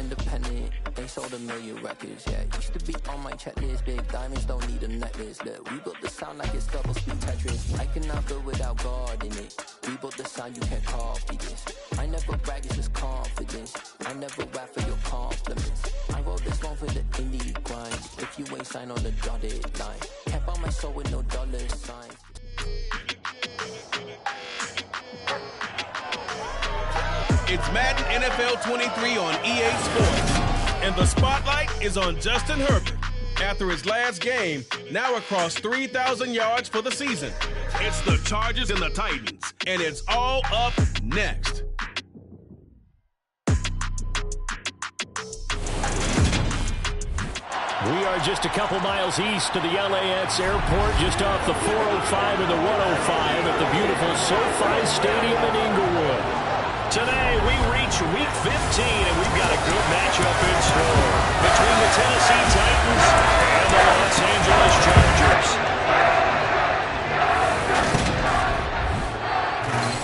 independent. They sold 1 million records, yeah. Used to be on my checklist. Big diamonds don't need a necklace. Look, we built the sound like it's double speed Tetris. I cannot build without God in it. We built the sound, you can't copy this. I never brag, it's just confidence. I never rap for your compliments. I wrote this one for the indie grind. If you ain't signed on the dotted line, can't buy my soul with no dollar signs. It's Madden NFL 23 on EA Sports, and the spotlight is on Justin Herbert. After his last game, now across 3,000 yards for the season. It's the Chargers and the Titans, and it's all up next. We are just a couple miles east of the LAX airport, just off the 405 and the 105 at the beautiful SoFi Stadium in Inglewood. Today, we reach Week 15, and we've got a good matchup in store between the Tennessee Titans and the Los Angeles Chargers.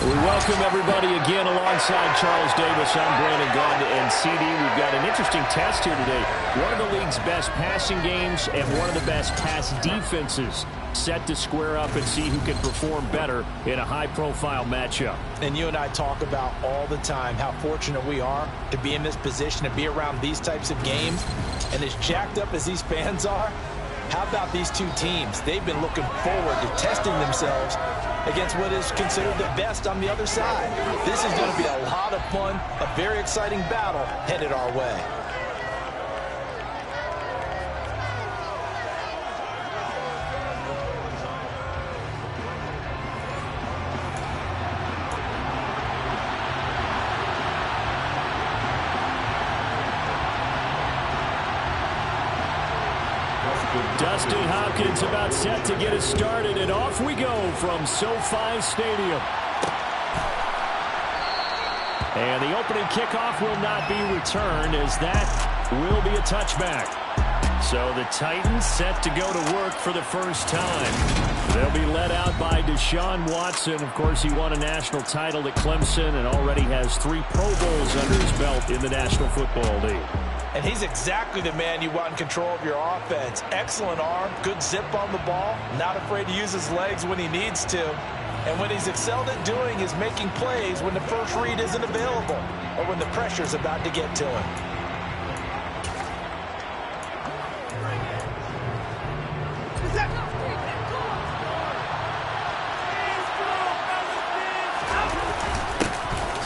We welcome everybody again alongside Charles Davis. I'm Brandon Gaughan, and CD. We've got an interesting test here today. One of the league's best passing games and one of the best pass defenses set to square up and see who can perform better in a high-profile matchup. And you and I talk about all the time how fortunate we are to be in this position, to be around these types of games. And as jacked up as these fans are, how about these two teams? They've been looking forward to testing themselves against what is considered the best on the other side. This is going to be a lot of fun, a very exciting battle headed our way. Dustin Hopkins about set to get us started, and off we go from SoFi Stadium. And the opening kickoff will not be returned, as that will be a touchback. So the Titans set to go to work for the first time. They'll be led out by Deshaun Watson. Of course, he won a national title at Clemson and already has 3 Pro Bowls under his belt in the National Football League. And he's exactly the man you want in control of your offense. Excellent arm, good zip on the ball, not afraid to use his legs when he needs to. And what he's excelled at doing is making plays when the first read isn't available or when the pressure's about to get to him.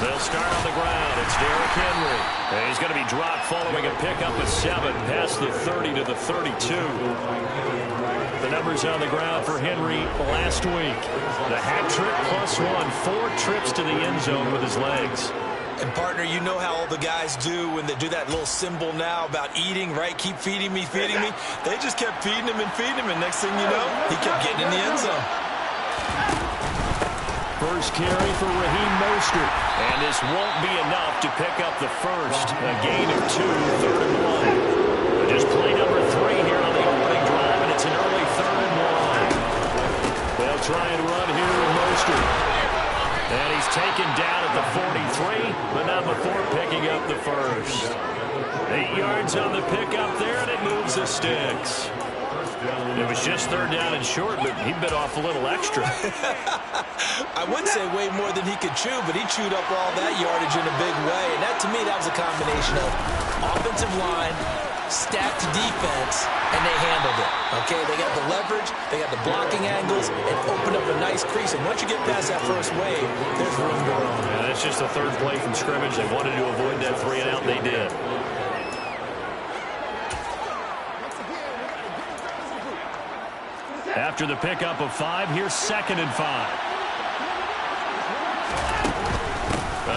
They'll start on the ground. It's Derrick Henry. And he's going to be dropped following a pickup of 7 past the 30 to the 32. The numbers on the ground for Henry last week. The hat trick +1, 4 trips to the end zone with his legs. And, partner, you know how all the guys do when they do that little symbol now about eating, right? Keep feeding me, feeding me. They just kept feeding him, and next thing you know, he kept getting in the end zone. First carry for Raheem Mostert. And this won't be enough to pick up the first. A gain of 2, 3rd and 1. Just play number 3 here on the opening drive, and it's an early 3rd and 1. They'll try and run here with Mostert. And he's taken down at the 43, but not before picking up the first. 8 yards on the pickup there, and it moves the sticks. It was just 3rd down and short, but he bit off a little extra. I wouldn't say way more than he could chew, but he chewed up all that yardage in a big way. And that, to me, that was a combination of offensive line, stacked defense, and they handled it. Okay, they got the leverage, they got the blocking angles, and opened up a nice crease. And once you get past that first wave, there's room to run. Yeah, that's just the 3rd play from scrimmage. They wanted to avoid that 3 and out. They did. After the pickup of 5, here's 2nd and 5.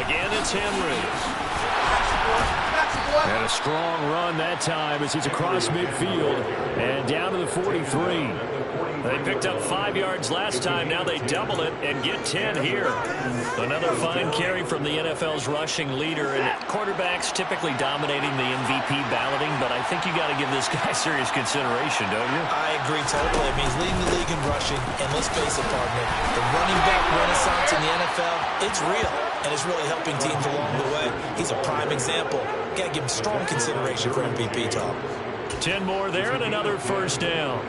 Again, it's Henry. And a strong run that time as he's across midfield and down to the 43. They picked up 5 yards last time. Now they double it and get 10 here. Another fine carry from the NFL's rushing leader. And quarterbacks typically dominating the MVP balloting, but I think you got to give this guy serious consideration, don't you? I agree totally. I mean, he's leading the league in rushing. And let's face it, partner, the running back renaissance in the NFL, it's real. and is really helping teams along the way. He's a prime example. Got to give him strong consideration for MVP talk. 10 more there and another first down.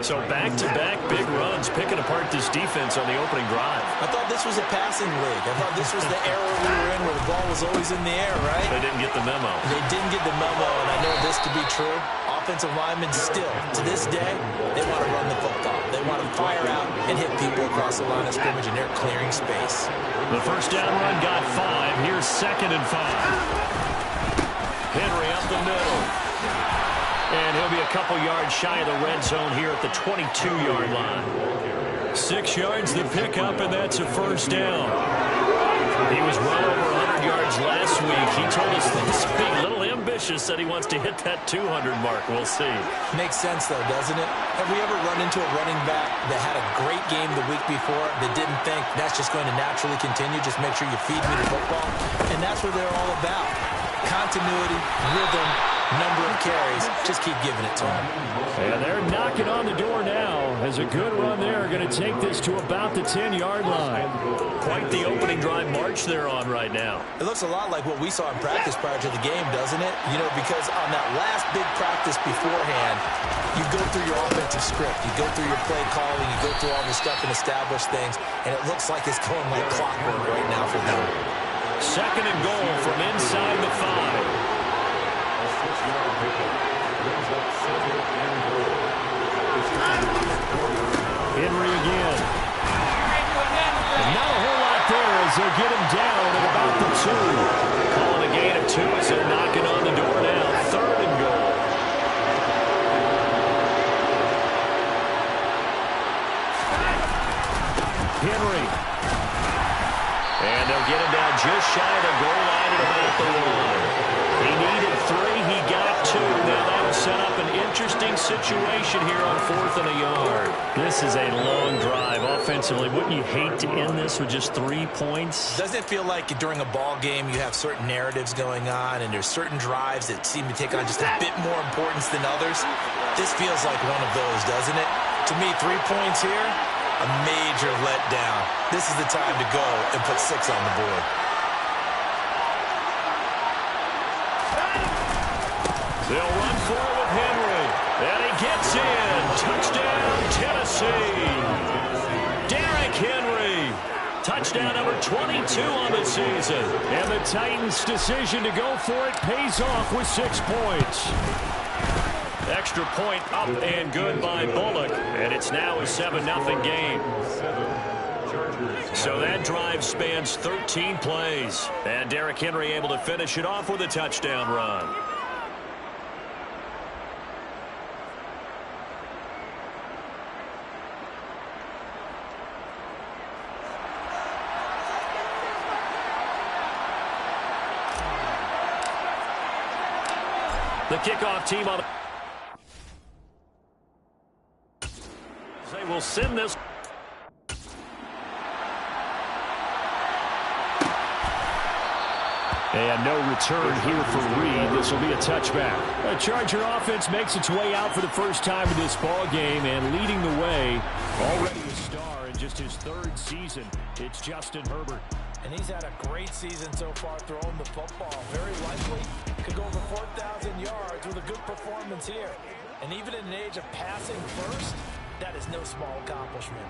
So back-to-back big runs, picking apart this defense on the opening drive. I thought this was a passing league. I thought this was the era we were in where the ball was always in the air, right? They didn't get the memo. They didn't get the memo, and I know this to be true. Offensive linemen still, to this day, they want to run the football. They want to fire out and hit people across the line of scrimmage, and they're clearing space. The first down run got 5. Here's 2nd and 5. Henry up the middle. And he'll be a couple yards shy of the red zone here at the 22-yard line. 6 yards the pickup, and that's a first down. He was well over 100 yards last week. He told us this being a little ambitious, said he wants to hit that 200 mark. We'll see. Makes sense, though, doesn't it? Have we ever run into a running back that had a great game the week before that didn't think that's just going to naturally continue? Just make sure you feed me the football. And that's what they're all about. Continuity, rhythm, number of carries. Just keep giving it to them. And they're knocking on the door now. As a good run there, going to take this to about the 10-yard line. Quite the opening drive march they're on right now. It looks a lot like what we saw in practice prior to the game, doesn't it? You know, because on that last big practice beforehand, you go through your offensive script. You go through your play calling. You go through all the stuff and establish things. And it looks like it's going like clockwork right now for them. 2nd and goal from inside the 5. Henry again. And not a whole lot there as they get him down at about the 2. Calling a gain of 2 as they're knocking on the door now. 3rd and goal. Henry. And they'll get him down just shy of the goal line at about the 1. He needed 3. He got 2. Now that'll set up an interesting situation here on 4th and a yard. This is a long drive offensively. Wouldn't you hate to end this with just 3 points? Doesn't it feel like during a ball game you have certain narratives going on and there's certain drives that seem to take on just a bit more importance than others? This feels like one of those, doesn't it? To me, 3 points here, a major letdown. This is the time to go and put 6 on the board. They'll run forward with Henry. And he gets in. Touchdown, Tennessee. Derrick Henry. Touchdown number 22 on the season. And the Titans' decision to go for it pays off with 6 points. Extra point up and good by Bullock. And it's now a 7-0 game. So that drive spans 13 plays. And Derrick Henry able to finish it off with a touchdown run. The kickoff team on they will send this. And no return here for Reed. This will be a touchback. A Charger offense makes its way out for the first time in this ball game and leading the way. Already a star in just his 3rd season. It's Justin Herbert. And he's had a great season so far throwing the football. Very likely could go over 4,000 yards with a good performance here. And even in an age of passing first, that is no small accomplishment.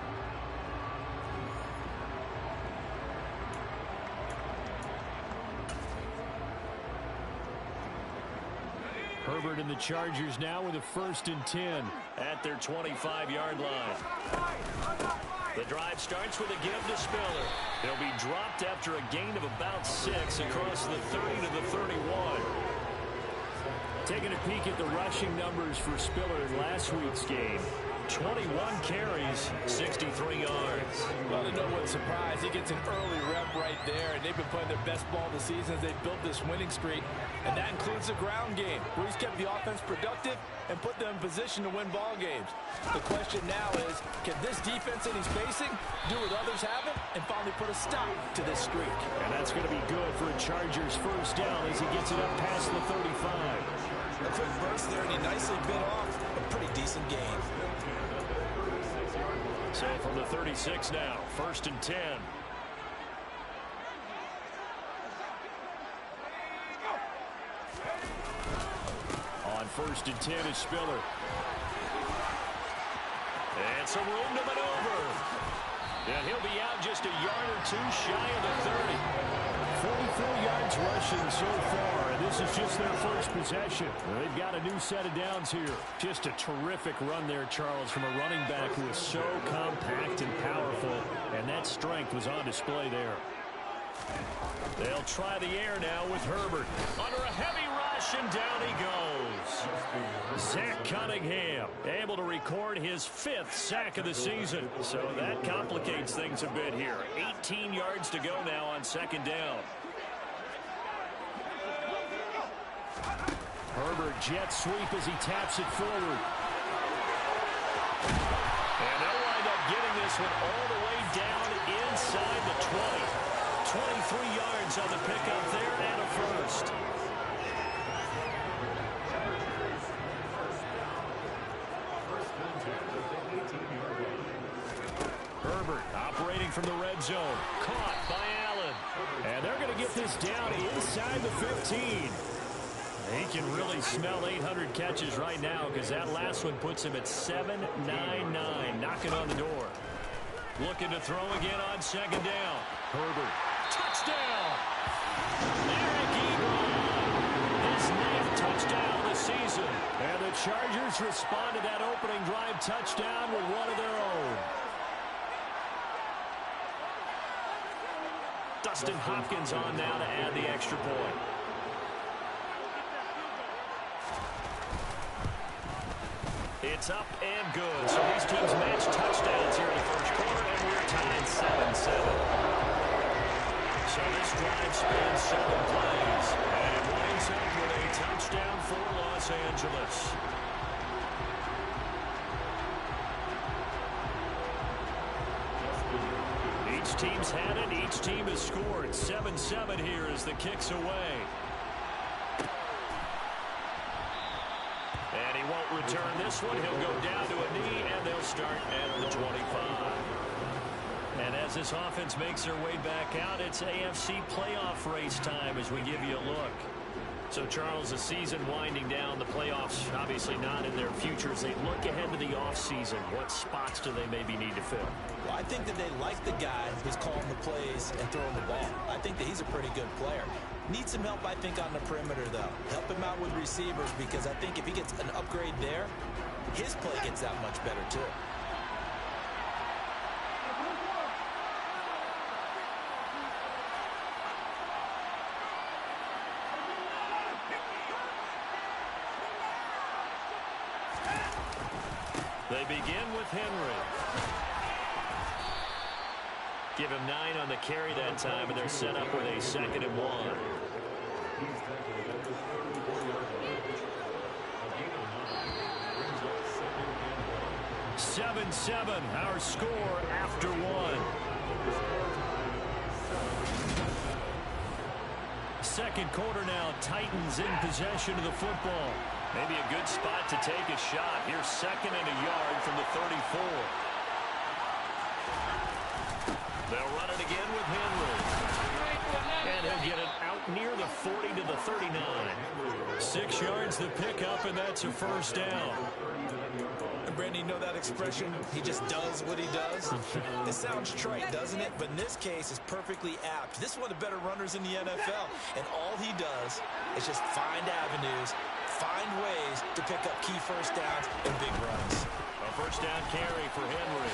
Herbert and the Chargers now with a 1st and 10 at their 25-yard line. The drive starts with a give to Spiller. They'll be dropped after a gain of about 6 across the 30 to the 31. Taking a peek at the rushing numbers for Spiller in last week's game. 21 carries, 63 yards. Well, to no one's surprise, he gets an early rep right there, and they've been playing their best ball this season as they've built this winning streak, and that includes the ground game, where he's kept the offense productive and put them in position to win ball games. The question now is, can this defense that he's facing do what others haven't and finally put a stop to this streak? And that's going to be good for a Chargers 1st down as he gets it up past the 35. A quick burst there, and he nicely bit off a pretty decent game. So from the 36 now, 1st and 10. first and 10 is Spiller. And some room to maneuver. And he'll be out just a yard or two shy of the 30. 44 yards rushing so far, and this is just their first possession. They've got a new set of downs here. Just a terrific run there, Charles, from a running back who is so compact and powerful, and that strength was on display there. They'll try the air now with Herbert. Under a heavy rush, and down he goes. Zach Cunningham able to record his 5th sack of the season. So that complicates things a bit here. 18 yards to go now on second down. Herbert jet sweep as he taps it forward. And they'll wind up getting this one all the way down inside the 20. 23 yards on the pickup there and a first. Herbert operating from the red zone. Caught by Allen. And they're going to get this down inside the 15. He can really smell 800 catches right now because that last one puts him at 799, knocking on the door. Looking to throw again on second down. Herbert. Touchdown! Eric Ebron. His 9th touchdown of the season. And the Chargers respond to that opening drive touchdown with one of their own. Dustin Hopkins on now to add the extra point. It's up and good. So these teams match touchdowns here in the first quarter, and we're tied 7-7. So this drive spans 7 plays, and it winds up with a touchdown for Los Angeles. Each team's had it. Each team has scored. 7-7 here as the kick's away. And he won't return this one. He'll go down to a knee, and they'll start at the 25. And as this offense makes their way back out, it's AFC playoff race time as we give you a look. So, Charles, the season winding down, the playoffs obviously not in their future. As they look ahead to the offseason, what spots do they maybe need to fill? Well, I think that they like the guy who's calling the plays and throwing the ball. I think that he's a pretty good player. Needs some help, I think, on the perimeter, though. Help him out with receivers, because I think if he gets an upgrade there, his play gets that much better, too. They begin with Henry. Give him 9 on the carry that time, and they're set up with a 2nd and 1. Seven, our score after 1. Second quarter now, Titans in possession of the football. Maybe a good spot to take a shot. Here's 2nd and a yard from the 34. They'll run it again with Henry. And he'll get it out near the 40 to the 39. 6 yards the pickup, and that's a first down. And Brandon, you know that expression? He just does what he does. It sounds trite, doesn't it? But in this case, it's perfectly apt. This is one of the better runners in the NFL. And all he does is just find avenues, find ways to pick up key first downs and big runs. A first down carry for Henry.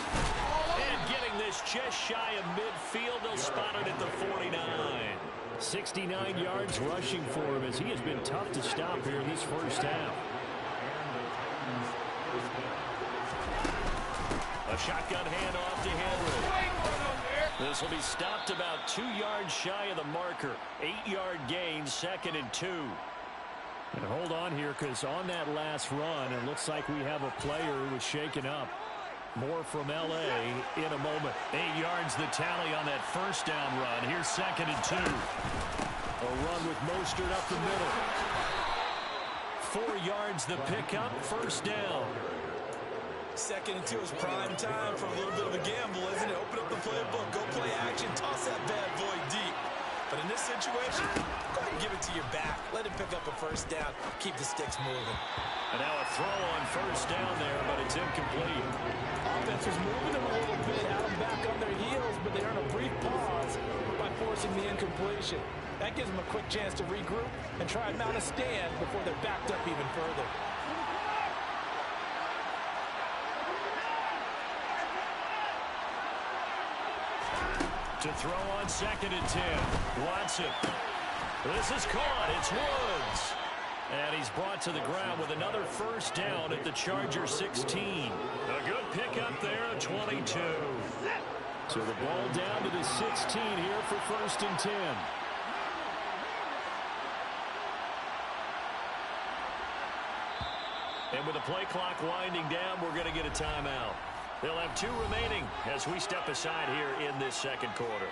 And getting this just shy of midfield, they'll spot it at the 49. 69 yards rushing for him as he has been tough to stop here in this first half. A shotgun handoff to Henry. This will be stopped about 2 yards shy of the marker. 8-yard gain, 2nd and 2. And hold on here, because on that last run, it looks like we have a player who was shaken up. More from L.A. in a moment. 8 yards the tally on that first down run. Here's 2nd and 2. A run with Mostert up the middle. 4 yards the pickup, first down. 2nd and 2 is prime time for a little bit of a gamble, isn't it? Open up the playbook, go play action, toss that bad boy deep. But in this situation, go ahead and give it to your back. Let him pick up a first first down. Keep the sticks moving. And now a throw on first down there, but it's incomplete. Offense was moving them a little bit, had them back on their heels, but they earn a brief pause by forcing the incompletion. That gives them a quick chance to regroup and try and mount a stand before they're backed up even further. To throw on 2nd and 10. Watson. This is caught. It's Woods. And he's brought to the ground with another first down at the Chargers 16. A good pickup there at 22. So the ball down to the 16 here for 1st and 10. And with the play clock winding down, we're going to get a timeout. They'll have 2 remaining as we step aside here in this second quarter.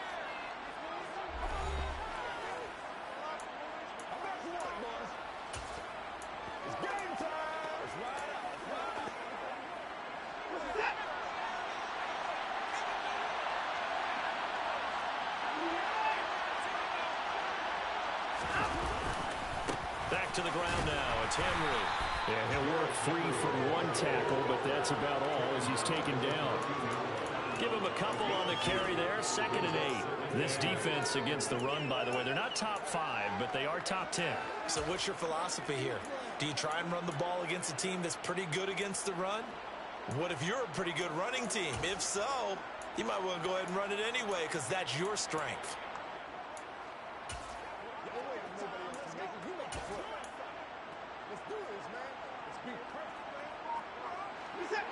Back to the ground now. It's Henry. Yeah, he'll work free from 1 tackle, but that's about all as he's taken down. Give him a couple on the carry there. 2nd and 8. This defense against the run, by the way, they're not top 5, but they are top 10. So what's your philosophy here? Do you try and run the ball against a team that's pretty good against the run? What if you're a pretty good running team? If so, you might want to go ahead and run it anyway because that's your strength.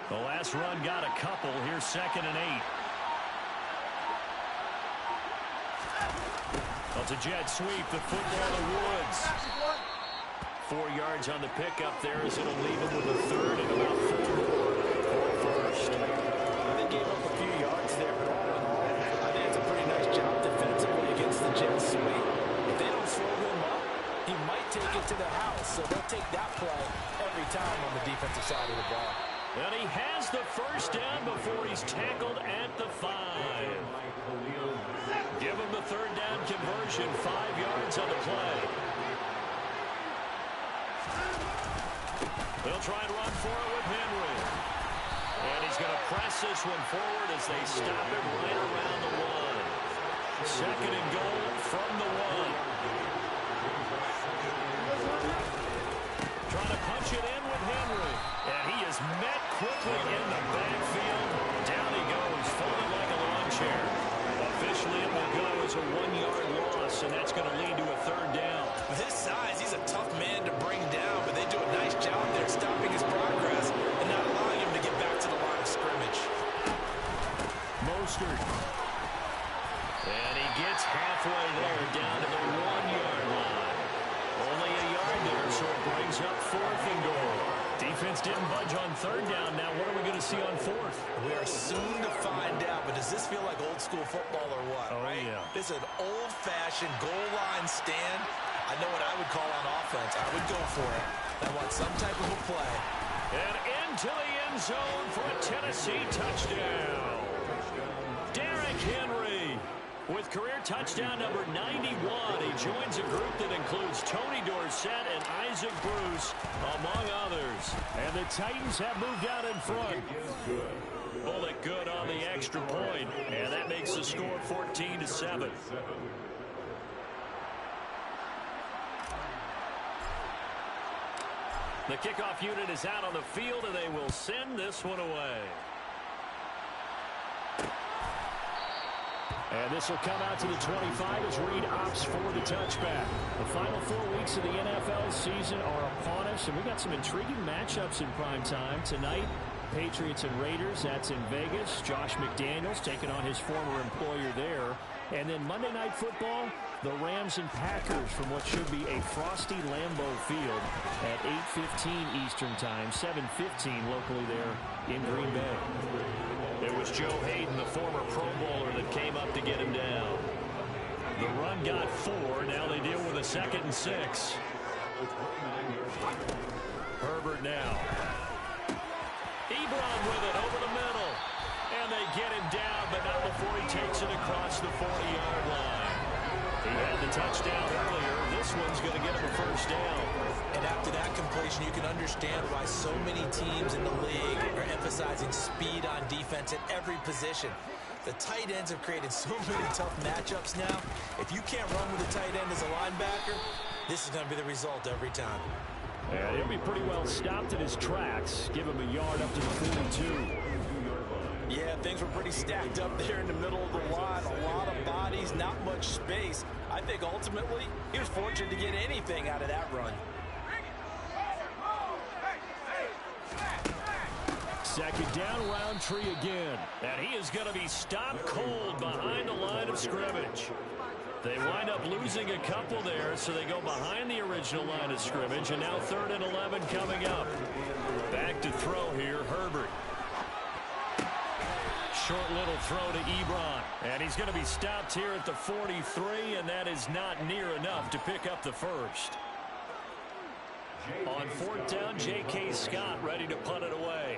The last run got a couple. Here's 2nd and 8. Well, it's a jet sweep. The football to Woods. 4 yards on the pickup there as it'll leave him with a 3rd and about 4 more for 1st. They gave up a few yards there, but all in all, I think it's a pretty nice job defensively against the jet sweep. If they don't slow him up, he might take it to the house, so they'll take that play every time on the defensive side of the ball. And he has the first down before he's tackled at the 5. Give him the 3rd down conversion, 5 yards on the play. They'll try and run for it with Henry. And he's going to press this one forward as they stop it right around the 1. 2nd and goal from the 1. Trying to punch it in with Henry. And he is met quickly in the backfield. Down he goes, folded like a lawn chair. Officially, it will go as a 1-yard loss, and that's going to lead to a 3rd down. With his size, he's a tough man to bring down, but they do a nice job there stopping his progress and not allowing him to get back to the line of scrimmage. Mostert. And he gets halfway there, down to the 1-yard line. Only a yard there, so it brings up 4th and goal. Defense didn't budge on 3rd down. Now what are we going to see on 4th? We are soon to find out, but does this feel like old school football or what? Oh, right? yeah. This is an old-fashioned goal line stand. I know what I would call on offense. I would go for it. I want some type of a play. And into the end zone for a Tennessee touchdown. Derrick Henry with career touchdown number 91. He joins a group that includes Tony Dorsett and Isaac Bruce, among others. And the Titans have moved out in front. Bullet good on the extra point, and that makes the score 14-7. The kickoff unit is out on the field, and they will send this one away. And this will come out to the 25 as Reed opts for the touchback. The final 4 weeks of the NFL season are upon us, and we got some intriguing matchups in prime time. Tonight, Patriots and Raiders, that's in Vegas. Josh McDaniels taking on his former employer there. And then Monday Night Football, the Rams and Packers from what should be a frosty Lambeau Field at 8:15 Eastern Time, 7:15 locally there in Green Bay. It was Joe Hayden, the former Pro Bowler, that came up to get him down. The run got 4. Now they deal with a 2nd and 6. Herbert now. Ebron with it over the middle. And they get him down, but not before he takes it across the 40-yard line. He had the touchdown earlier. This one's going to get him a first down. situation, you can understand why so many teams in the league are emphasizing speed on defense at every position. The tight ends have created so many tough matchups now. If you can't run with a tight end as a linebacker, this is going to be the result every time. And he'll be pretty well stopped in his tracks. Give him a yard up to the 42. Yeah, things were pretty stacked up there in the middle of the line. A lot of bodies, not much space. I think ultimately he was fortunate to get anything out of that run. Second down, Roundtree again. And he is going to be stopped cold behind the line of scrimmage. They wind up losing a couple there, so they go behind the original line of scrimmage, and now 3rd and 11 coming up. Back to throw here, Herbert. Short little throw to Ebron, and he's going to be stopped here at the 43, and that is not near enough to pick up the first. On 4th down, J.K. Scott ready to punt it away.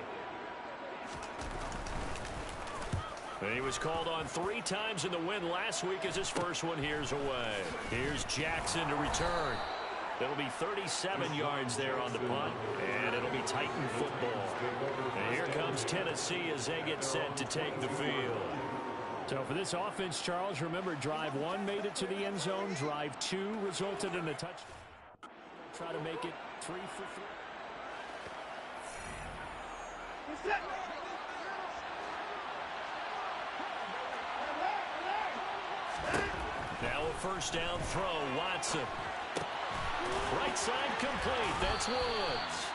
And he was called on 3 times in the win last week as his first one here's away. Here's Jackson to return. It'll be 37 yards there on the punt, and it'll be Titan football. And here comes Tennessee as they get set to take the field. So for this offense, Charles, remember drive 1 made it to the end zone. Drive 2 resulted in a touchdown. Try to make it 3 for 3. Now a first down throw, Watson. Right side complete, that's Woods.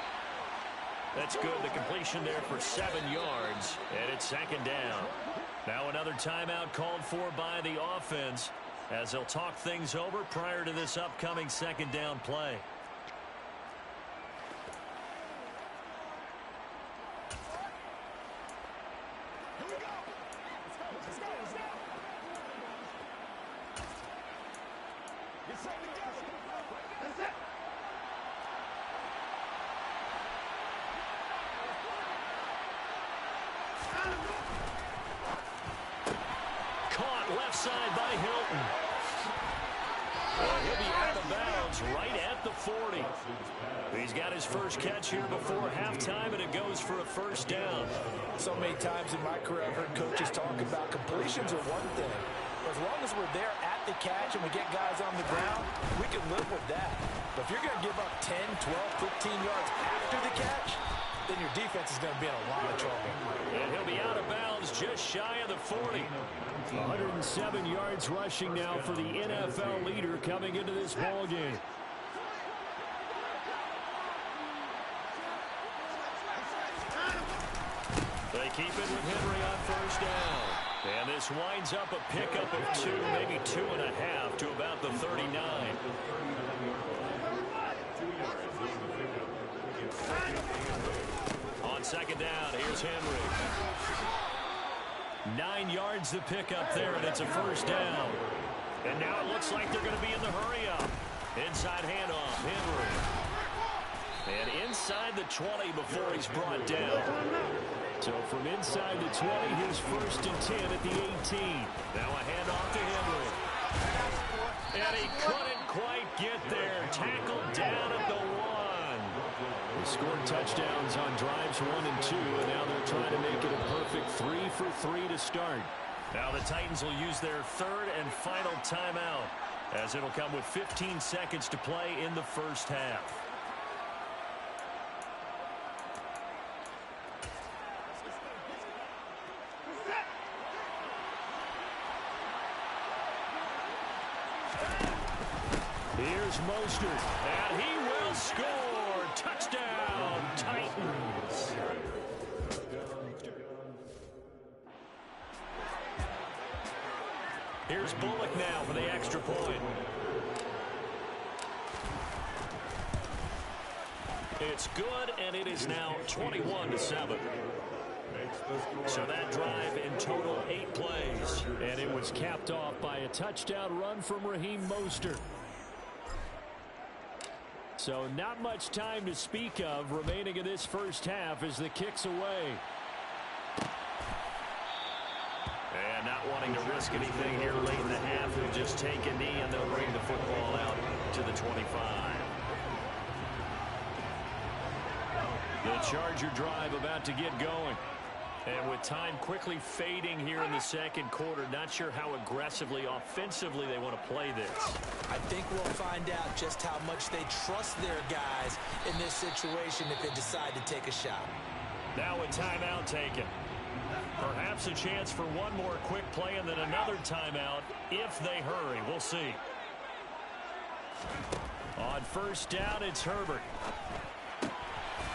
That's good, the completion there for 7 yards, and it's 2nd down. Now another timeout called for by the offense as they'll talk things over prior to this upcoming 2nd down play. Caught left side by Hilton. He'll be out of bounds right at the 40. He's got his first catch here before halftime, and it goes for a first down. So many times in my career I've heard coaches talk about completions are one thing. But as long as we're there at the catch and we get guys on the ground, we can live with that. But if you're going to give up 10, 12, 15 yards after the catch, then your defense is going to be in a lot of trouble. And he'll be out of bounds just shy of the 40. 107 yards rushing now for the NFL leader coming into this ball game. They keep it with Henry on first down. And this winds up a pickup of 2, maybe 2.5 to about the 39. On second down, here's Henry. 9 yards to pick up there, and it's a first down. And now it looks like they're going to be in the hurry-up. Inside handoff, Henry. And inside the 20 before he's brought down. So from inside the 20, his 1st and 10 at the 18. Now a handoff to Henry. And he couldn't quite get there. Tackled down at the 1. They scored touchdowns on drives 1 and 2, and now they're trying to make it a perfect 3 for 3 to start. Now the Titans will use their 3rd and final timeout, as it'll come with 15 seconds to play in the first half. Here's Mostert, and he will score. Touchdown, Titans. Here's Bullock now for the extra point. It's good, and it is now 21-7. So that drive in total 8 plays. And it was capped off by a touchdown run from Raheem Mostert. So not much time to speak of remaining in this first half as the kick's away. And not wanting to risk anything here late in the half, he'll just take a knee and they'll bring the football out to the 25. The Charger drive about to get going. And with time quickly fading here in the second quarter, not sure how aggressively, offensively they want to play this. I think we'll find out just how much they trust their guys in this situation if they decide to take a shot. Now a timeout taken. Perhaps a chance for one more quick play and then another timeout if they hurry. We'll see. On first down, it's Herbert.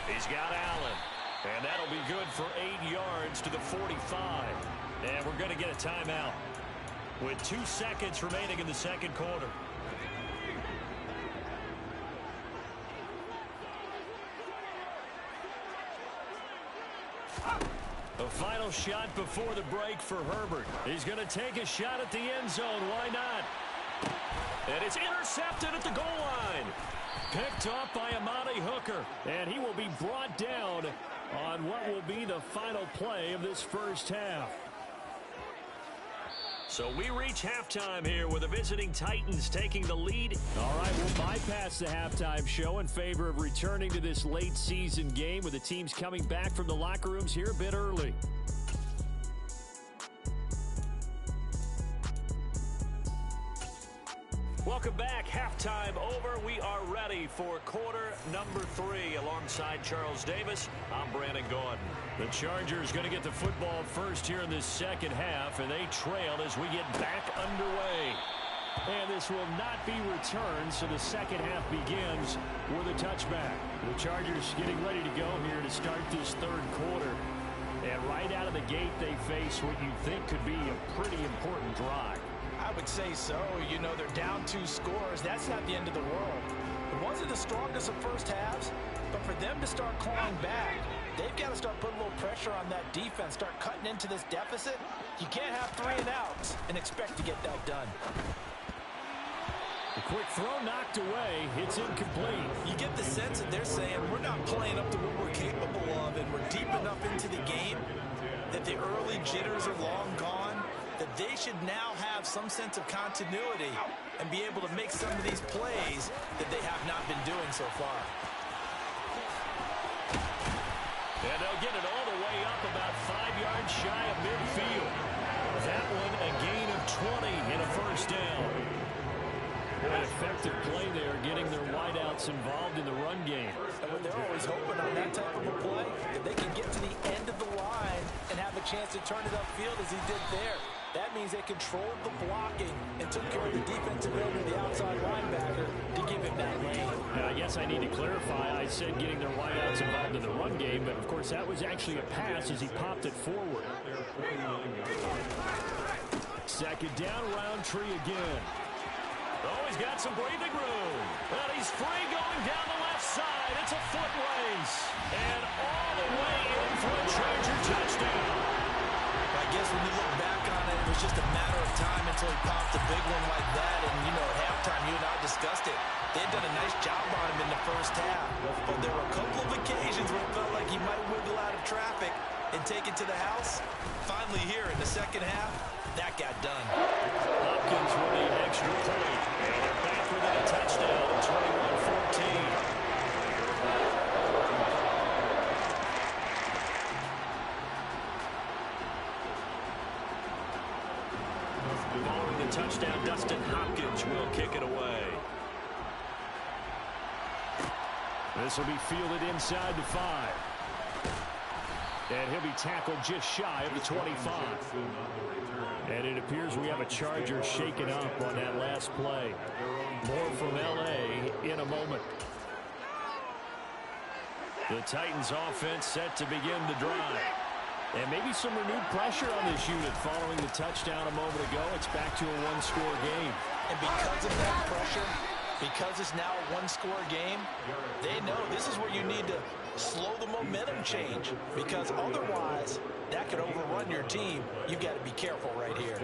He's got Allen. And that'll be good for 8 yards to the 45. And we're going to get a timeout with 2 seconds remaining in the second quarter. The final shot before the break for Herbert. He's going to take a shot at the end zone. Why not? And it's intercepted at the goal line. Picked off by Amani Hooker. And he will be brought down on what will be the final play of this first half. So we reach halftime here with the visiting Titans taking the lead. All right, we'll bypass the halftime show in favor of returning to this late season game with the teams coming back from the locker rooms here a bit early. Welcome back. Halftime over. We are ready for quarter number 3. Alongside Charles Davis, I'm Brandon Gordon. The Chargers going to get the football first here in this second half, and they trail as we get back underway. And this will not be returned, so the second half begins with a touchback. The Chargers getting ready to go here to start this third quarter. And right out of the gate, they face what you think could be a pretty important drive. I would say so. You know, they're down 2 scores. That's not the end of the world. It wasn't the strongest of first halves, but for them to start clawing back, they've got to start putting a little pressure on that defense, start cutting into this deficit. You can't have 3 and outs and expect to get that done. A quick throw knocked away. It's incomplete. You get the sense that they're saying we're not playing up to what we're capable of, and we're deep enough into the game that the early jitters are long gone, that they should now have some sense of continuity and be able to make some of these plays that they have not been doing so far. And they'll get it all the way up about 5 yards shy of midfield. That one a gain of 20 in a first down. An effective play there, getting their wideouts involved in the run game. And what they're always hoping on that type of a play, that they can get to the end of the line and have a chance to turn it upfield as he did there. That means they controlled the blocking and took care of the defensive end of the outside linebacker to give him that lane. Now, I guess I need to clarify. I said getting their wideouts involved in the run game, but of course that was actually a pass as he popped it forward. Second down, Roundtree again. Oh, he's got some breathing room. And he's free going down the left side. It's a foot race. And all the way in for a Charger touchdown. I guess when you look back on it, it was just a matter of time until he popped a big one like that. And, you know, at halftime, you and I discussed it. They had done a nice job on him in the first half. But there were a couple of occasions where it felt like he might wiggle out of traffic and take it to the house. Finally here in the second half, that got done. Hopkins with the extra point. And they're back within a touchdown, 21-14. Following the touchdown, Dustin Hopkins will kick it away. This will be fielded inside the 5. And he'll be tackled just shy of the 25. And it appears we have a Charger shaken up on that last play. More from L.A. in a moment. The Titans offense set to begin the drive. And maybe some renewed pressure on this unit following the touchdown a moment ago. It's back to a one-score game. And because of that pressure, because it's now a one-score game, they know this is where you need to slow the momentum change, because otherwise that could overrun your team. You've got to be careful right here.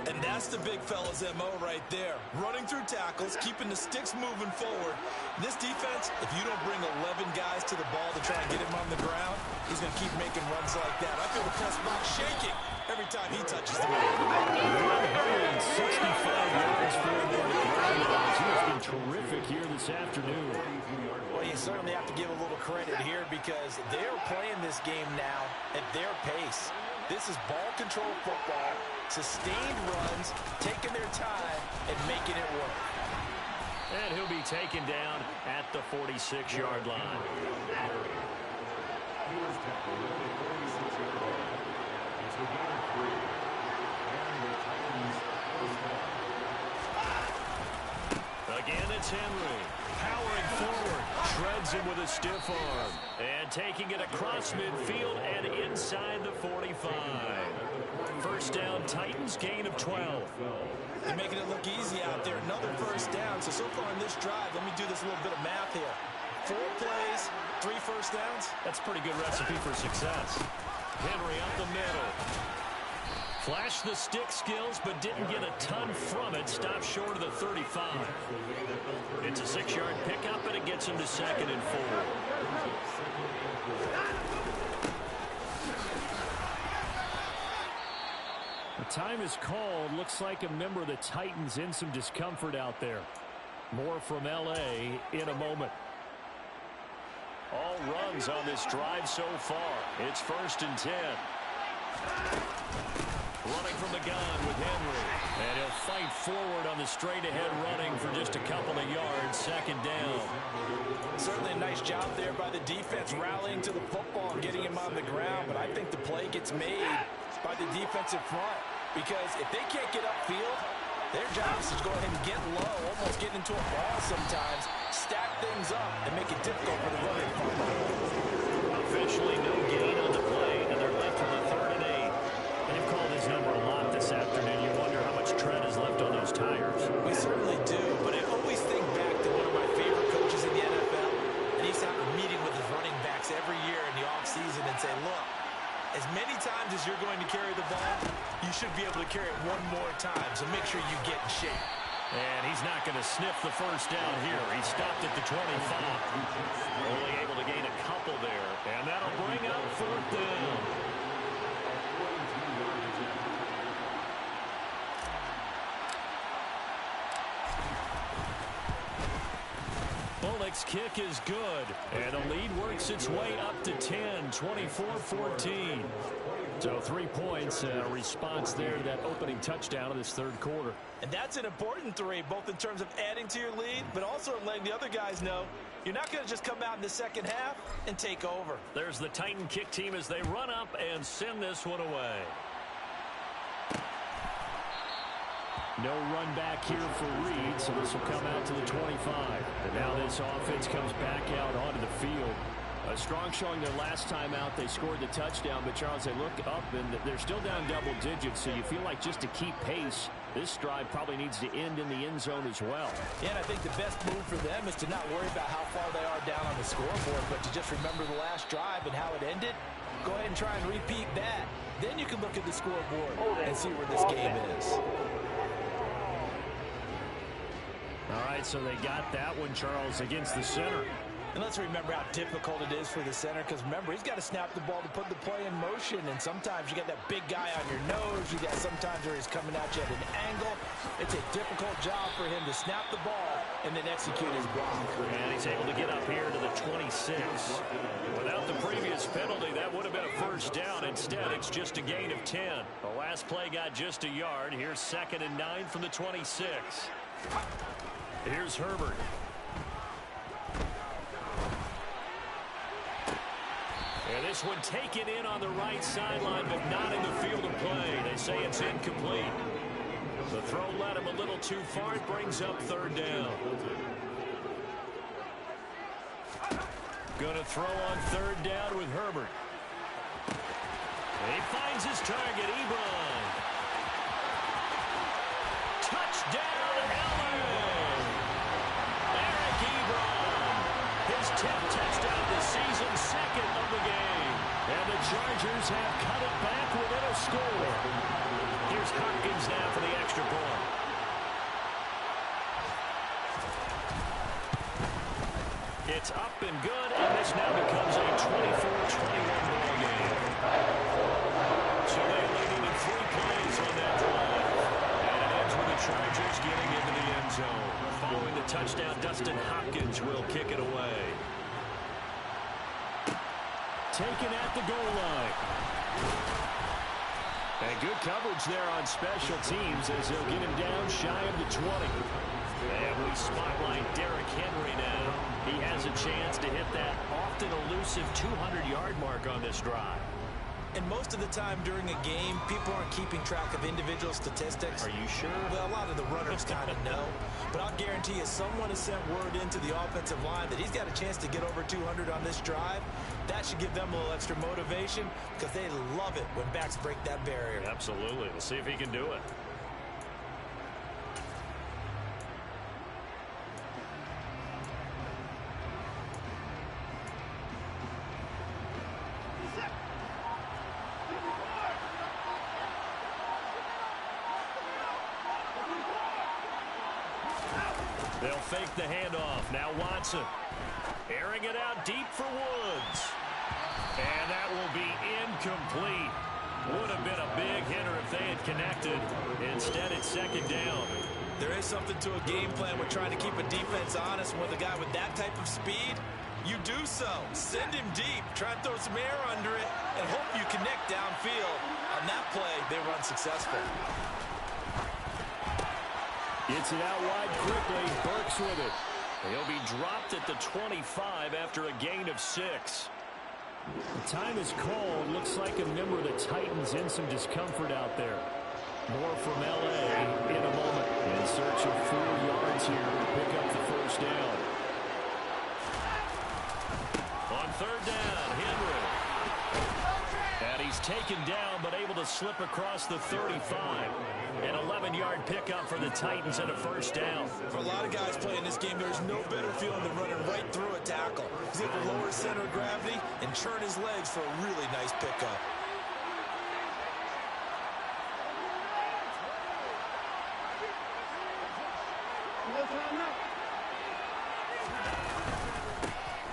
And that's the big fella's MO right there. Running through tackles, keeping the sticks moving forward. This defense, if you don't bring 11 guys to the ball to try and get him on the ground, he's going to keep making runs like that. I feel the press box shaking every time he touches the ball. 165 yards for him on the ground. He has been terrific here this afternoon. Well, you certainly have to give a little credit here because they're playing this game now at their pace. This is ball control football, sustained runs, taking their time, and making it work. And he'll be taken down at the 46-yard line. Again, it's Henry. Powering forward. Shreds him with a stiff arm. And taking it across midfield and inside the 45. First down, Titans, gain of 12. They're making it look easy out there. Another first down. So far in this drive, let me do this little bit of math here. 4 plays, 3 first downs. That's a pretty good recipe for success. Henry up the middle. Flashed the stick skills, but didn't get a ton from it. Stopped short of the 35. It's a 6-yard pickup, and it gets him to 2nd and 4. The time is called. Looks like a member of the Titans in some discomfort out there. More from L.A. in a moment. All runs on this drive so far. It's 1st and 10. Running from the gun with Henry. And he'll fight forward on the straight-ahead running for just a couple of yards. 2nd down. Certainly a nice job there by the defense rallying to the football and getting him on the ground. But I think the play gets made by the defensive front. Because if they can't get upfield, their job is to go ahead and get low, almost get into a ball sometimes, stack things up, and make it difficult for the running front. Officially no gain on the play, and they're left with a 3rd and 8. They've called his number a lot this afternoon. You wonder how much tread is left on those tires. We certainly do, but I always think back to one of my favorite coaches in the NFL, and he's having a meeting with his running backs every year in the offseason and say, look, as many times as you're going to carry the ball, you should be able to carry it one more time, so make sure you get in shape. And he's not going to sniff the first down here. He stopped at the 25. Only able to gain a couple there, and that'll bring up 4th down. Bullock's kick is good, and the lead works its way up to 10, 24-14. So 3 points, a response there to that opening touchdown of this 3rd quarter. And that's an important 3, both in terms of adding to your lead, but also in letting the other guys know you're not going to just come out in the second half and take over. There's the Titan kick team as they run up and send this one away. No run back here for Reed, so this will come out to the 25. And now this offense comes back out onto the field. A strong showing their last time out. They scored the touchdown, but Charles, they look up and they're still down double digits, so you feel like just to keep pace, this drive probably needs to end in the end zone as well. Yeah, and I think the best move for them is to not worry about how far they are down on the scoreboard, but to just remember the last drive and how it ended. Go ahead and try and repeat that. Then you can look at the scoreboard and see where this game is. All right, so they got that one, Charles, against the center. And let's remember how difficult it is for the center, because remember, he's got to snap the ball to put the play in motion, and sometimes you got that big guy on your nose. You got sometimes where he's coming at you at an angle. It's a difficult job for him to snap the ball and then execute his block. And he's able to get up here to the 26. Without the previous penalty, that would have been a first down. Instead, it's just a gain of 10. The last play got just a yard. Here's 2nd and 9 from the 26. Here's Herbert. And this one taken in on the right sideline, but not in the field of play. They say it's incomplete. The throw led him a little too far. It brings up 3rd down. Going to throw on 3rd down with Herbert. He finds his target, Ebron. Touchdown, Allen! Eric Ebron. His 10th touchdown this season, 2nd of the game. And the Chargers have cut it back within a score. Here's Hopkins now for the extra point. It's up and good, and this now becomes a 24-21 ball game. So they leading in 3 plays on that drive. And it ends with the Chargers getting into the end zone. Following the touchdown, Dustin Hopkins will kick it away. taken at the goal line. And good coverage there on special teams as they'll get him down shy of the 20. And we spotlight Derrick Henry now. He has a chance to hit that often elusive 200-yard mark on this drive. And most of the time during a game, people aren't keeping track of individual statistics. Are you sure? Well, a lot of the runners kind of know. But I'll guarantee you someone has sent word into the offensive line that he's got a chance to get over 200 on this drive. That should give them a little extra motivation because they love it when backs break that barrier. Absolutely. We'll see if he can do it. They'll fake the handoff. Now Watson. Airing it out deep for Woods. And that will be incomplete. Would have been a big hitter if they had connected. Instead, it's second down. There is something to a game plan with trying to keep a defense honest. With a guy with that type of speed, you do so. Send him deep. Try and throw some air under it and hope you connect downfield. On that play, they were unsuccessful. Gets it out wide quickly. Burks with it. He'll be dropped at the 25 after a gain of 6. The time is called. Looks like a member of the Titans in some discomfort out there. More from L.A. in a moment. In search of 4 yards here to pick up the first down. On third down, Henry. And he's taken down but able to slip across the 35. An 11-yard pickup for the Titans and a first down. For a lot of guys playing this game, there's no better feeling than running right through a tackle. He's able to lower his center of gravity and churn his legs for a really nice pickup.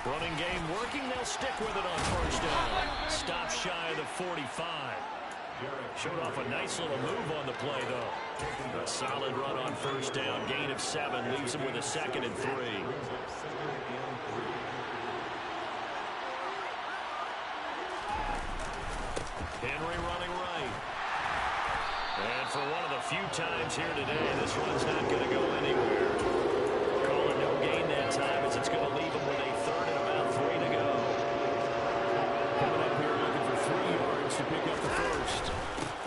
Running game working. They'll stick with it on first down. Stop shy of the 45. Showed off a nice little move on the play, though. A solid run on first down. Gain of 7 leaves him with a 2nd and 3. Henry running right. And for one of the few times here today, this one's not going to go anywhere. Call it no gain that time as it's going to leave him with a 3rd and about 3 to go. Coming up here looking for 3 yards to pick up the first.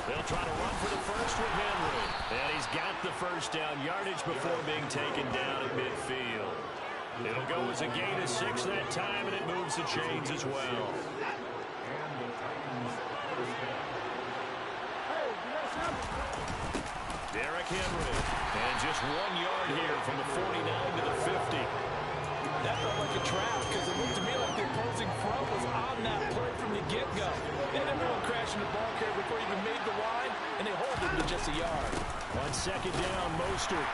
They'll try to run for the first with Henry. And he's got the first down yardage before being taken down at midfield. It'll go as a gain of 6 that time, and it moves the chains as well. Derrick Henry. And just 1 yard here from the 49 to the 50. That felt like a trap because it looked to me like the opposing front was on that play from the get-go. They had everyone crashing the ball carrier before he even made the line, and they hold him to just a yard. On second down, Mostert.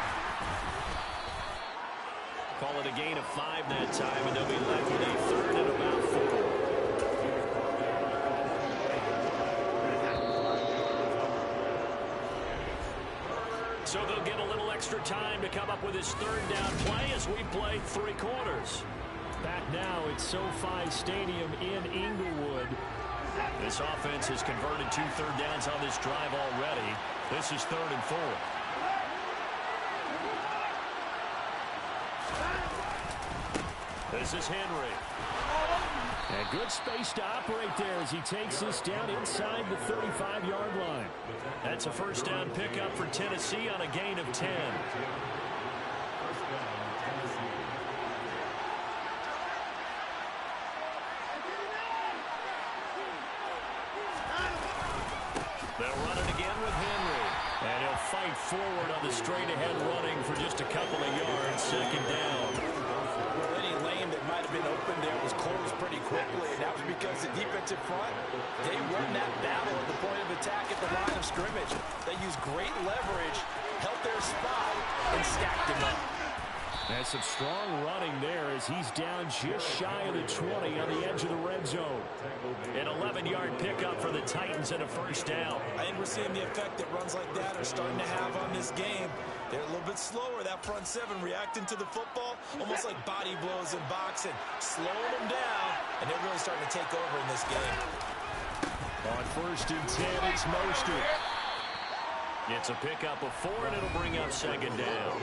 Call it a gain of 5 that time, and they'll be left with a 3rd and about 4. So they'll get a little extra time to come up with his 3rd down play as we play 3 quarters. Back now at SoFi Stadium in Inglewood. This offense has converted 2 third downs on this drive already. This is 3rd and 4. This is Henry. And good space to operate there as he takes this down inside the 35-yard line. That's a first down pickup for Tennessee on a gain of 10. They'll run it again with Henry. And he'll fight forward on the straight-ahead running for just a couple of yards. Second down. Well, any lane that might have been open there was closed pretty quickly, and that was because the defensive front, they won that battle at the point of attack at the line of scrimmage. They used great leverage, held their spot, and stacked him up. And some strong running there as he's down just shy of the 20 on the edge of the red zone. An 11-yard pickup for the Titans and a first down. I think we're seeing the effect that runs like that are starting to have on this game. They're a little bit slower, that front seven, reacting to the football, almost like body blows in boxing, slowing them down, and they're really starting to take over in this game. On 1st and 10, it's Mostert. It's a pickup of 4, and it'll bring up second down.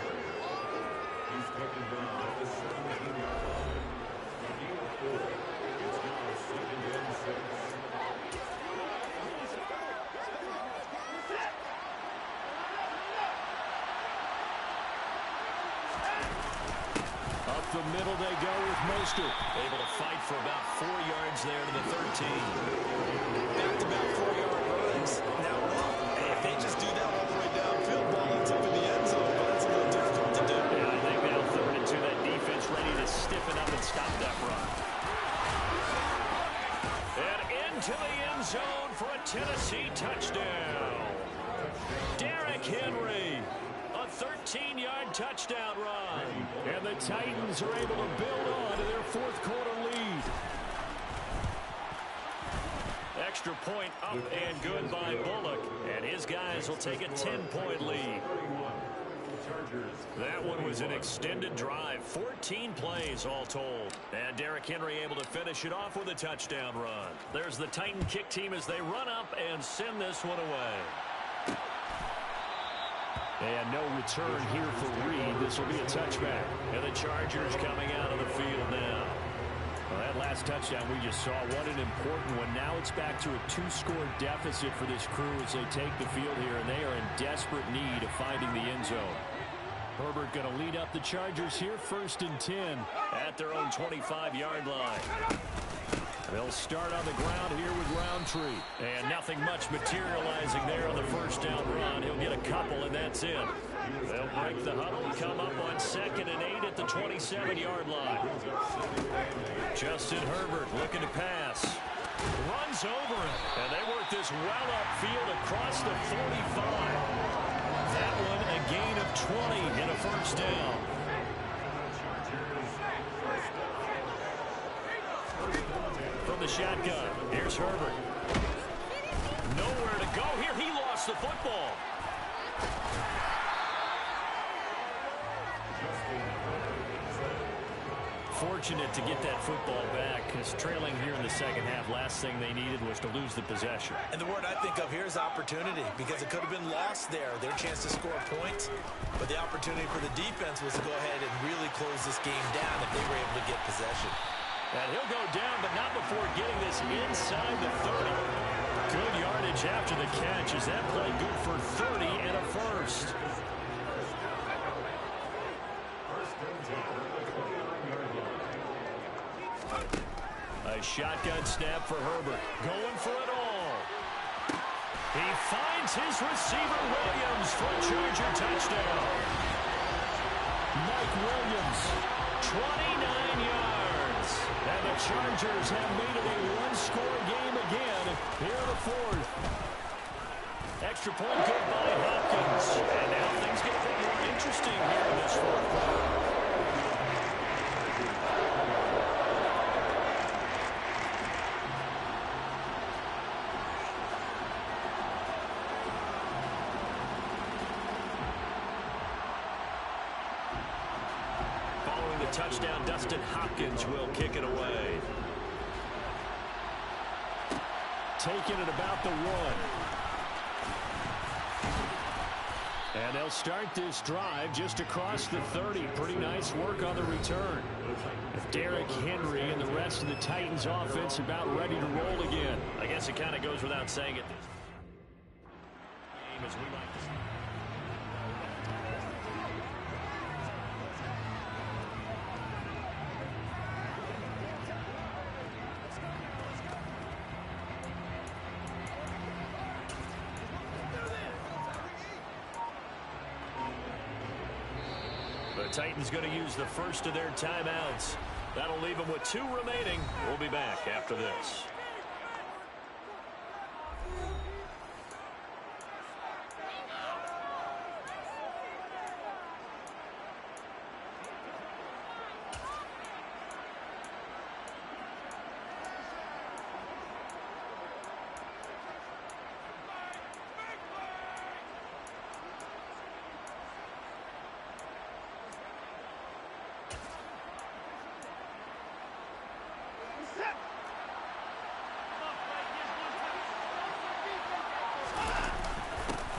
Up the middle they go with Mostert. Able to fight for about 4 yards there to the 13. Back-to-back 4-yard runs. Now, if they just do that all the way downfield, ball ends up in the end zone, but that's a little difficult to do. Yeah, I think they'll throw it into that defense ready to stiffen up and stop that run. And into the end zone for a Tennessee touchdown. Derrick Henry. A 13-yard touchdown run. And the Titans are able to build on to their fourth-quarter lead. Extra point up and good by Bullock. And his guys will take a 10-point lead. That one was an extended drive. 14 plays all told. And Derrick Henry able to finish it off with a touchdown run. There's the Titan kick team as they run up and send this one away. And no return here for Reed. This will be a touchback. And the Chargers coming out of the field now. Well, that last touchdown we just saw, what an important one. Now it's back to a 2-score deficit for this crew as they take the field here, and they are in desperate need of finding the end zone. Herbert going to lead up the Chargers here, 1st and 10 at their own 25-yard line. They'll start on the ground here with Roundtree. And nothing much materializing there on the first down run. He'll get a couple, and that's it. They'll break the huddle, come up on 2nd and 8 at the 27-yard line. Justin Herbert looking to pass. Runs over it. And they work this well upfield across the 45. That one a gain of 20 and a first down. From the shotgun, here's Herbert. Nowhere to go here. He lost the football. Fortunate to get that football back, because trailing here in the second half, last thing they needed was to lose the possession. And the word I think of here is opportunity, because it could have been lost there, their chance to score points. But the opportunity for the defense was to go ahead and really close this game down if they were able to get possession. And he'll go down, but not before getting this inside the 30. Good yardage after the catch. Is that play good for 30 and a first? A shotgun snap for Herbert. Going for it all. He finds his receiver, Williams, for a Charger touchdown. Mike Williams, 29 yards. And the Chargers have made it a one-score game again here in the fourth. Extra point good by Hopkins. And now things get a bit more interesting here in this fourth quarter. Touchdown, Dustin Hopkins will kick it away. Taking it about the 1. And they'll start this drive just across the 30. Pretty nice work on the return. Derrick Henry and the rest of the Titans offense about ready to roll again. I guess it kind of goes without saying it. Game as we like to see. The Titans going to use the first of their timeouts. That'll leave them with 2 remaining. We'll be back after this.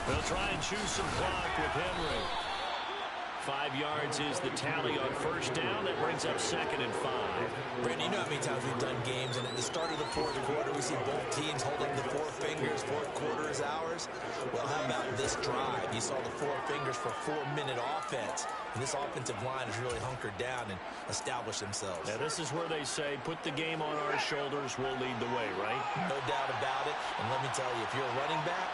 They'll try and choose some clock with Henry. 5 yards is the tally on first down. That brings up 2nd and 5. Brandon, you know how many times we've done games, and at the start of the fourth quarter, we see both teams hold up the 4 fingers. Fourth quarter is ours. Well, how about this drive? You saw the 4 fingers for 4-minute offense. And this offensive line has really hunkered down and established themselves. Now, this is where they say, put the game on our shoulders, we'll lead the way, right? No doubt about it. And let me tell you, if you're a running back,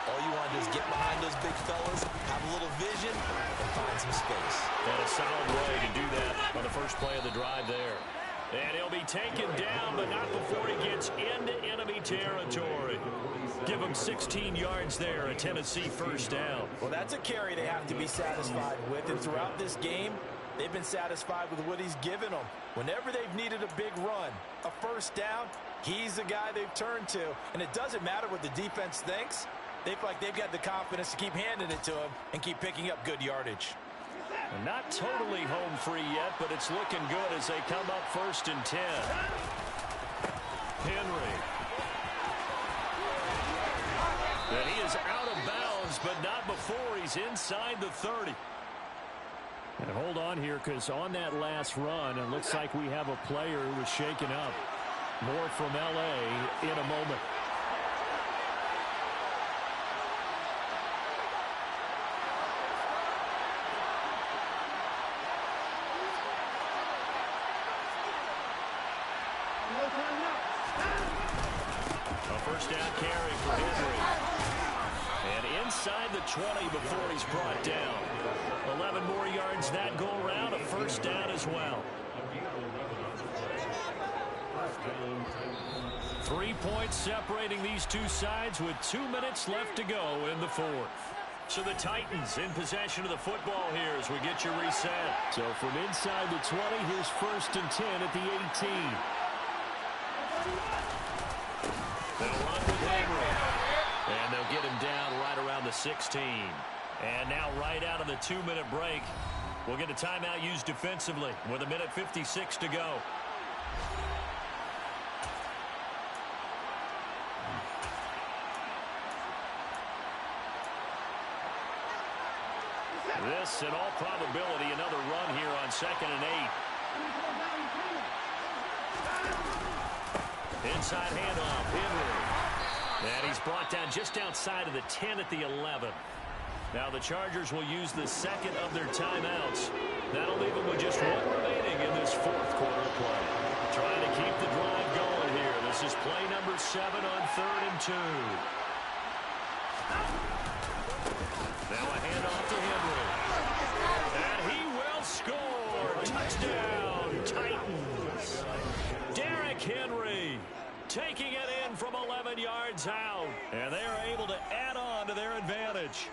all you want to do is get behind those big fellas, have a little vision, and find some space. And a solid way to do that on the first play of the drive there. And he'll be taken down, but not before he gets into enemy territory. Give him 16 yards there, a Tennessee first down. Well, that's a carry they have to be satisfied with. And throughout this game, they've been satisfied with what he's given them. Whenever they've needed a big run, a first down, he's the guy they've turned to. And it doesn't matter what the defense thinks. They feel like they've got the confidence to keep handing it to him and keep picking up good yardage. Not totally home free yet, but it's looking good as they come up 1st and 10. Henry. And he is out of bounds, but not before he's inside the 30. And hold on here, because on that last run, it looks like we have a player who was shaken up. More from L.A. in a moment. First down carry for Henry. And inside the 20 before he's brought down. 11 more yards that go around, a first down as well. 3 points separating these two sides with 2 minutes left to go in the fourth. So the Titans in possession of the football here as we get you reset. So from inside the 20, here's 1st and 10 at the 18. They'll run with Henry. And they'll get him down right around the 16. And now right out of the 2-minute break, we'll get a timeout used defensively with 1:56 to go. This, in all probability, another run here on 2nd and 8. Inside handoff, Henry. And he's brought down just outside of the 10 at the 11. Now the Chargers will use the second of their timeouts. That'll leave them with just 1 remaining in this fourth quarter play. Trying to keep the drive going here. This is play number 7 on 3rd and 2. Now a handoff to Henry. And he will score. Touchdown, Titans. Derrick Henry taking it in from 11 yards out. And they are able to add on to their advantage.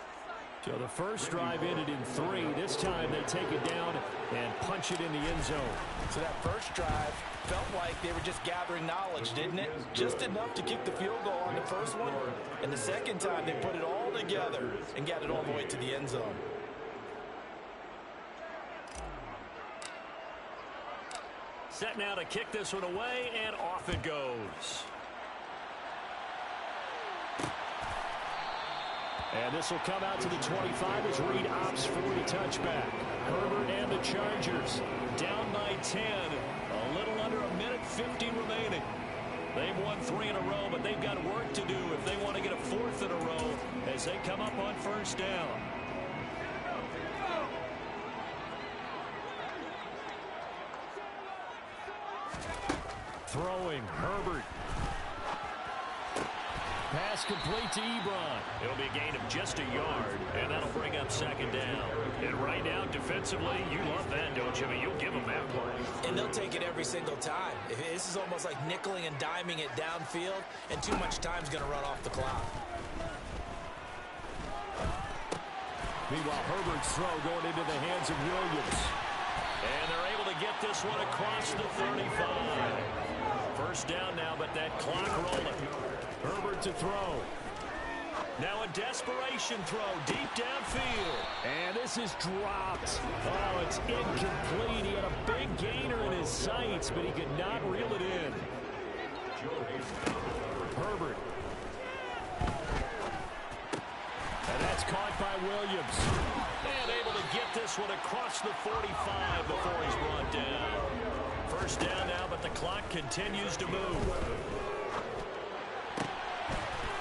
So the first drive ended in 3. This time they take it down and punch it in the end zone. So that first drive felt like they were just gathering knowledge, didn't it? Just enough to kick the field goal on the first one. And the second time they put it all together and got it all the way to the end zone. Set now to kick this one away, and off it goes. And this will come out to the 25 as Reed opts for the touchback. Herbert and the Chargers down by 10. A little under 1:50 remaining. They've won 3 in a row, but they've got work to do if they want to get a 4th in a row as they come up on first down. Throwing, Herbert. Pass complete to Ebron. It'll be a gain of just a yard, and that'll bring up 2nd down. And right now, defensively, you love that, don't you? I mean, you'll give them that play. And they'll take it every single time. This is almost like nickeling and diming it downfield, and too much time's going to run off the clock. Meanwhile, Herbert's throw going into the hands of Williams. And they're able to get this one across the 35. First down now, but that clock rolling. Herbert to throw. Now a desperation throw deep downfield. And this is dropped. Oh, it's incomplete. He had a big gainer in his sights, but he could not reel it in. by Williams. And able to get this one across the 45 before he's brought down. First down now, but the clock continues to move.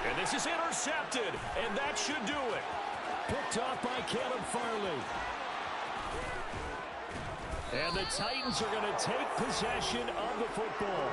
And this is intercepted, and that should do it. Picked off by Caleb Farley. And the Titans are going to take possession of the football.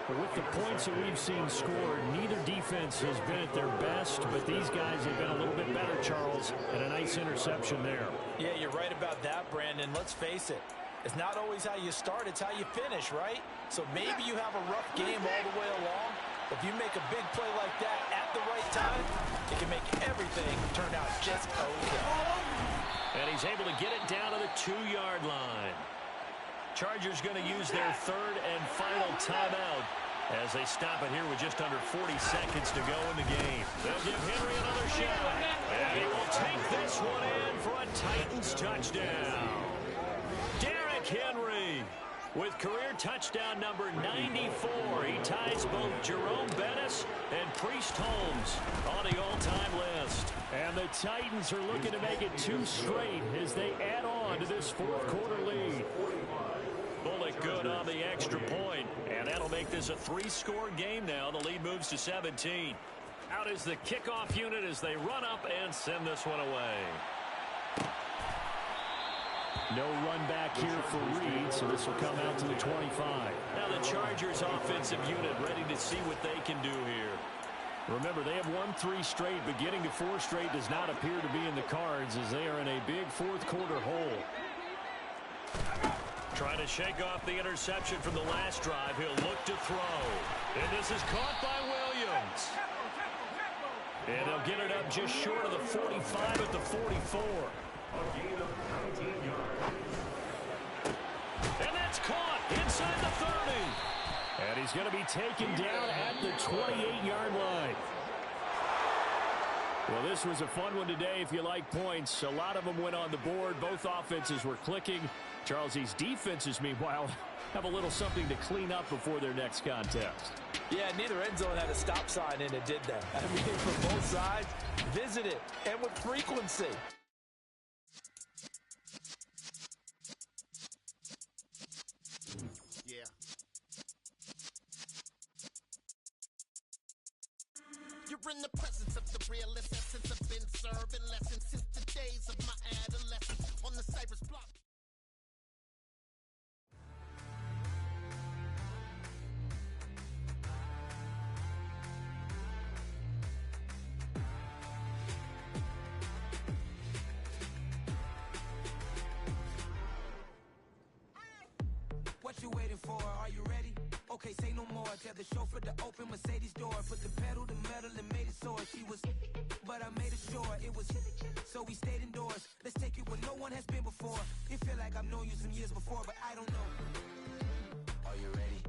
With the points that we've seen scored, neither defense has been at their best, but these guys have been a little bit better, Charles, and a nice interception there. Yeah, you're right about that, Brandon. Let's face it. It's not always how you start, it's how you finish, right? So maybe you have a rough game all the way along. If you make a big play like that at the right time, it can make everything turn out just okay. And he's able to get it down to the 2-yard line. Chargers going to use their third and final timeout as they stop it here with just under 40 seconds to go in the game. They'll give Henry another shot. And he will take this one in for a Titans touchdown. Derrick Henry with career touchdown number 94. He ties both Jerome Bettis and Priest Holmes on the all-time list. And the Titans are looking to make it 2 straight as they add on to this fourth-quarter lead. Bullock good on the extra point, and that'll make this a 3-score game now. The lead moves to 17. Out is the kickoff unit as they run up and send this one away. No run back here for Reed, so this will come out to the 25. Now the Chargers offensive unit ready to see what they can do here. Remember, they have won 3 straight, but getting to 4 straight does not appear to be in the cards as they are in a big fourth-quarter hole. Trying to shake off the interception from the last drive. He'll look to throw. And this is caught by Williams. And they'll get it up just short of the 45 at the 44. And that's caught inside the 30. And he's going to be taken down at the 28-yard line. Well, this was a fun one today if you like points. A lot of them went on the board. Both offenses were clicking. Charles, these defenses, meanwhile, have a little something to clean up before their next contest. Yeah, neither end zone had a stop sign in it, did they? I mean, for both sides, visit it, and with frequency. Yeah. You're in the presence of the realest essence. I've been serving lessons since the days of my adolescence on the Cypress block. What you waiting for? Are you ready? Okay, say no more. Tell the chauffeur to open Mercedes door. Put the pedal to metal and made it soar. She was, but I made it sure it was. So we stayed indoors. Let's take it where no one has been before. It feel like I've known you some years before, but I don't know. Are you ready?